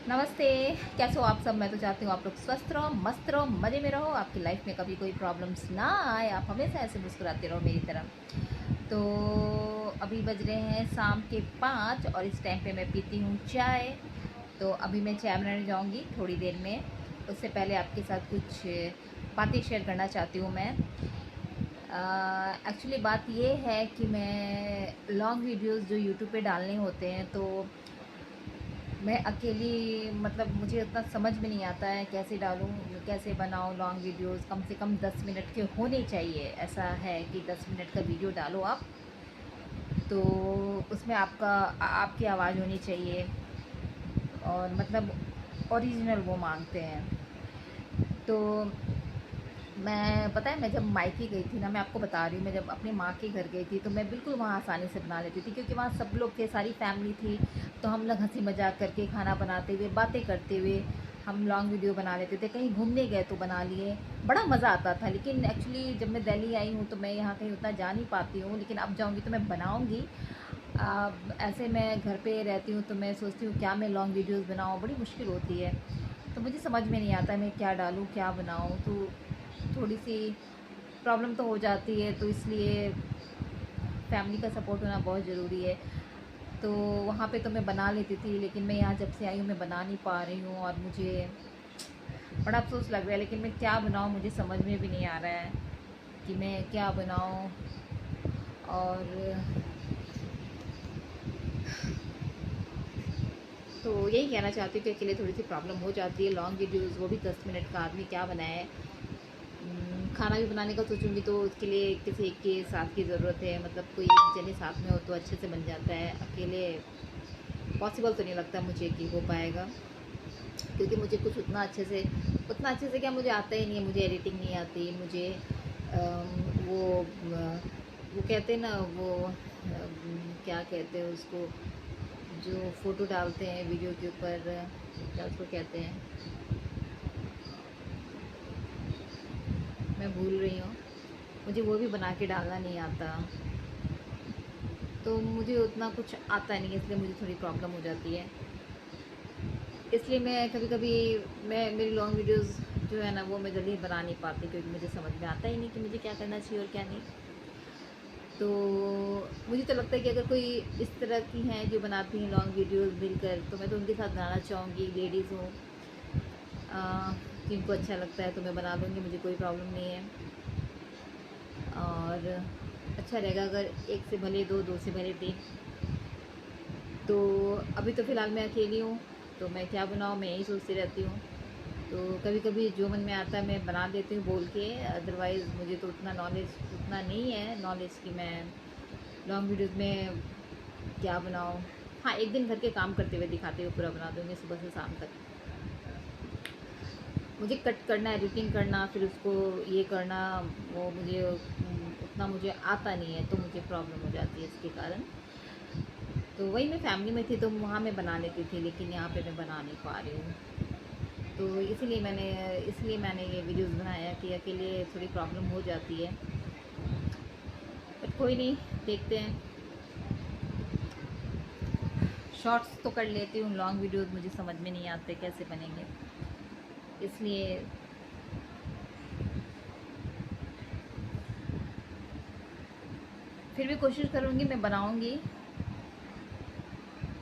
नमस्ते। कैसे हो आप सब? मैं तो चाहती हूँ आप लोग स्वस्थ रहो, मस्त रहो, मज़े में रहो, आपकी लाइफ में कभी कोई प्रॉब्लम्स ना आए, आप हमेशा ऐसे मुस्कुराते रहो मेरी तरह। तो अभी बज रहे हैं शाम के 5 और इस टाइम पे मैं पीती हूँ चाय। तो अभी मैं चाय बनाने जाऊँगी थोड़ी देर में। उससे पहले आपके साथ कुछ बातें शेयर करना चाहती हूँ मैं। एक्चुअली बात ये है कि मैं लॉन्ग वीडियोस जो यूट्यूब पे डालने होते हैं, तो मैं अकेली मतलब मुझे उतना समझ में नहीं आता है कैसे डालूँ, कैसे बनाऊँ लॉन्ग वीडियोस। कम से कम 10 मिनट के होने चाहिए। ऐसा है कि 10 मिनट का वीडियो डालो आप, तो उसमें आपकी आवाज़ होनी चाहिए और मतलब ओरिजिनल वो मांगते हैं। तो मैं पता है, मैं जब मायके गई थी ना, मैं आपको बता रही हूँ, मैं जब अपनी माँ के घर गई थी तो मैं बिल्कुल वहाँ आसानी से बना लेती थी, क्योंकि वहाँ सब लोग थे, सारी फैमिली थी। तो हम लोग हंसी मजाक करके, खाना बनाते हुए, बातें करते हुए हम लॉन्ग वीडियो बना लेते थे। कहीं घूमने गए तो बना लिए, बड़ा मज़ा आता था। लेकिन एक्चुअली जब मैं दिल्ली आई हूँ तो मैं यहाँ कहीं उतना जा नहीं पाती हूँ, लेकिन अब जाऊँगी तो मैं बनाऊँगी। अब ऐसे मैं घर पे रहती हूँ तो मैं सोचती हूँ क्या मैं लॉन्ग वीडियोज़ बनाऊँ, बड़ी मुश्किल होती है। तो मुझे समझ में नहीं आता मैं क्या डालूँ, क्या बनाऊँ। तो थोड़ी सी प्रॉब्लम तो हो जाती है, तो इसलिए फैमिली का सपोर्ट होना बहुत ज़रूरी है। तो वहाँ पे तो मैं बना लेती थी, लेकिन मैं यहाँ जब से आई हूँ मैं बना नहीं पा रही हूँ और मुझे बड़ा अफसोस लग रहा है। लेकिन मैं क्या बनाऊँ, मुझे समझ में भी नहीं आ रहा है कि मैं क्या बनाऊँ। और तो यही कहना चाहती हूँ कि अकेले थोड़ी सी प्रॉब्लम हो जाती है। लॉन्ग वीडियोज़, वो भी 10 मिनट का, आदमी क्या बनाए। खाना भी बनाने का सोचूंगी तो उसके लिए किसी एक के साथ की ज़रूरत है, मतलब कोई एक जने साथ में हो तो अच्छे से बन जाता है। अकेले पॉसिबल तो नहीं लगता मुझे कि हो पाएगा, क्योंकि मुझे कुछ उतना अच्छे से क्या, मुझे आता ही नहीं है। मुझे एडिटिंग नहीं आती, मुझे वो कहते हैं ना, वो क्या कहते हैं उसको, जो फ़ोटो डालते हैं वीडियो के ऊपर, क्या उसको कहते हैं, मैं भूल रही हूँ। मुझे वो भी बना के डालना नहीं आता, तो मुझे उतना कुछ आता नहीं है, इसलिए मुझे थोड़ी प्रॉब्लम हो जाती है। इसलिए मैं कभी कभी मेरी लॉन्ग वीडियोस जो है ना, वो मैं जल्दी बना नहीं पाती, क्योंकि मुझे समझ में आता ही नहीं कि मुझे क्या करना चाहिए और क्या नहीं। तो मुझे तो लगता है कि अगर कोई इस तरह की हैं जो बनाती हैं लॉन्ग वीडियोस मिलकर, तो मैं तो उनके साथ बनाना चाहूँगी। लेडीज़ हो, जिनको अच्छा लगता है तो मैं बना लूँगी, मुझे कोई प्रॉब्लम नहीं है। और अच्छा रहेगा अगर एक से भले दो, दो से भले तीन। तो अभी तो फ़िलहाल मैं अकेली हूँ, तो मैं क्या बनाऊँ, मैं यही सोचती रहती हूँ। तो कभी कभी जो मन में आता है मैं बना देती हूँ बोल के। अदरवाइज़ मुझे तो उतना नहीं है नॉलेज कि मैं लॉन्ग वीडियोज़ में क्या बनाऊँ। हाँ, एक दिन घर के काम करते हुए दिखाते हुए पूरा बना दूँगी सुबह से शाम तक। मुझे कट करना, एडिटिंग करना, फिर उसको ये करना, वो मुझे उतना मुझे आता नहीं है, तो मुझे प्रॉब्लम हो जाती है इसके कारण। तो वही मैं फैमिली में थी तो वहाँ मैं बना लेती थी, लेकिन यहाँ पे मैं बना नहीं पा रही हूँ। तो इसलिए मैंने ये वीडियोस बनाया कि अकेले थोड़ी प्रॉब्लम हो जाती है, बट कोई नहीं, देखते हैं। शॉर्ट्स तो कर लेती हूँ, लॉन्ग वीडियोस मुझे समझ में नहीं आते कैसे बनेंगे, इसलिए फिर भी कोशिश करूँगी, मैं बनाऊँगी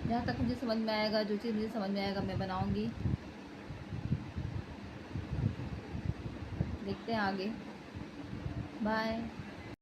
जहाँ तक मुझे समझ में आएगा। जो चीज़ मुझे समझ में आएगा मैं बनाऊँगी। देखते हैं आगे। बाय।